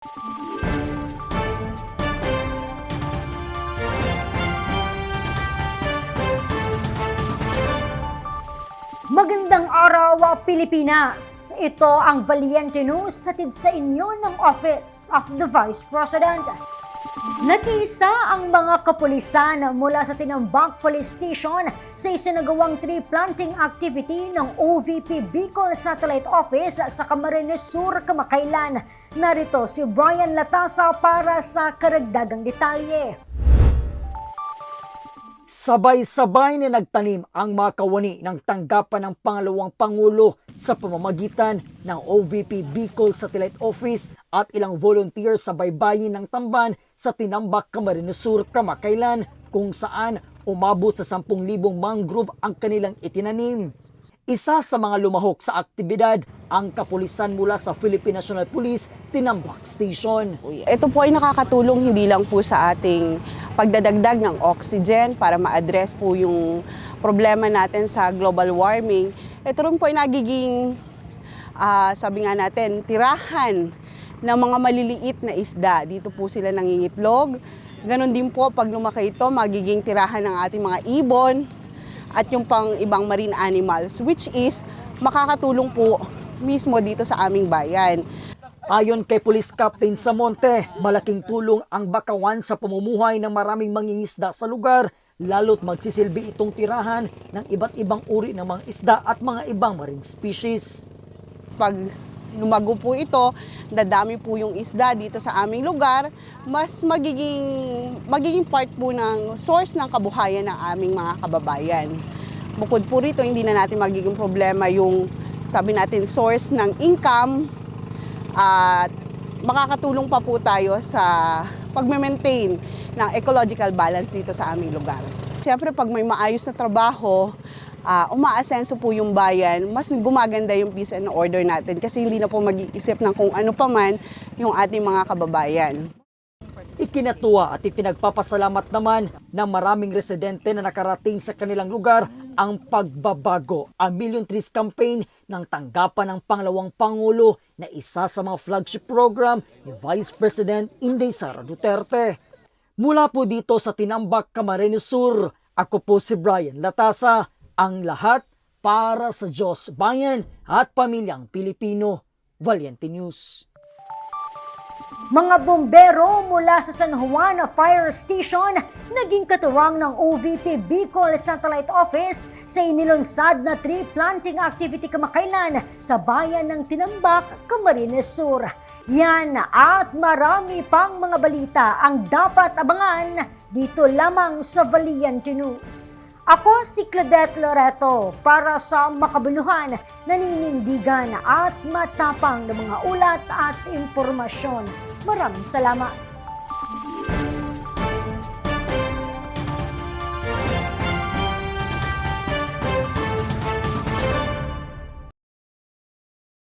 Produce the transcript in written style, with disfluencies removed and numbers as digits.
Magandang araw, Pilipinas! Ito ang Valiente News hatid sa inyo ng Office of the Vice President. Nakiisa ang mga kapulisan mula sa Tinambak Police Station sa isinagawang tree planting activity ng OVP Bicol Satellite Office sa Camarines Sur, kamakailan. Narito si Brian Latasa para sa karagdagang detalye. Sabay-sabay na nagtanim ang mga kawani ng tanggapan ng pangalawang Pangulo sa pamamagitan ng OVP Bicol Satellite Office at ilang volunteers sa baybayin ng Tamban sa Tinambak, Camarines Sur, kamakailan, kung saan umabot sa 10,000 mangrove ang kanilang itinanim. Isa sa mga lumahok sa aktibidad ang kapulisan mula sa Philippine National Police Tinambak Station. Ito po ay nakakatulong hindi lang po sa ating pagdadagdag ng oxygen para ma-address po yung problema natin sa global warming. Ito rin po ay nagiging, sabi nga natin, tirahan ng mga maliliit na isda. Dito po sila nangingitlog. Ganon din po pag lumaki ito, magiging tirahan ng ating mga ibon at yung pang ibang marine animals, which is makakatulong po mismo dito sa aming bayan. Ayon kay Police Captain Samonte, malaking tulong ang bakawan sa pamumuhay ng maraming mangingisda sa lugar, lalo't magsisilbi itong tirahan ng iba't ibang uri ng mga isda at mga ibang marine species. Pag lumago po ito, dadami po yung isda dito sa aming lugar, mas magiging part po ng source ng kabuhayan ng aming mga kababayan. Bukod po rito, hindi na natin magiging problema yung, sabi natin, source ng income at makakatulong pa po tayo sa pag-maintain ng ecological balance dito sa aming lugar. Siyempre, pag may maayos na trabaho, umaasenso po yung bayan, mas gumaganda yung peace and order natin kasi hindi na po mag-iisip ng kung ano pa man yung ating mga kababayan. Ikinatuwa at ipinagpapasalamat naman ng maraming residente na nakarating sa kanilang lugar ang pagbabago, ang Million Trees Campaign ng tanggapan ng pangalawang Pangulo na isa sa mga flagship program ni Vice President Inday Sara Duterte. Mula po dito sa Tinambak, Camarines Sur, ako po si Brian Latasa, ang lahat para sa Diyos, bayan at pamilyang Pilipino. Valiente News. Mga bombero mula sa San Juan Fire Station naging katuwang ng OVP Bicol Satellite Office sa inilunsad na tree planting activity kamakailan sa bayan ng Tinambak, Camarines Sur. Yan at marami pang mga balita ang dapat abangan dito lamang sa Valiente News. Ako si Claudette Loreto para sa makabunuhan, naninindigan at matapang na mga ulat at impormasyon. Maraming salamat.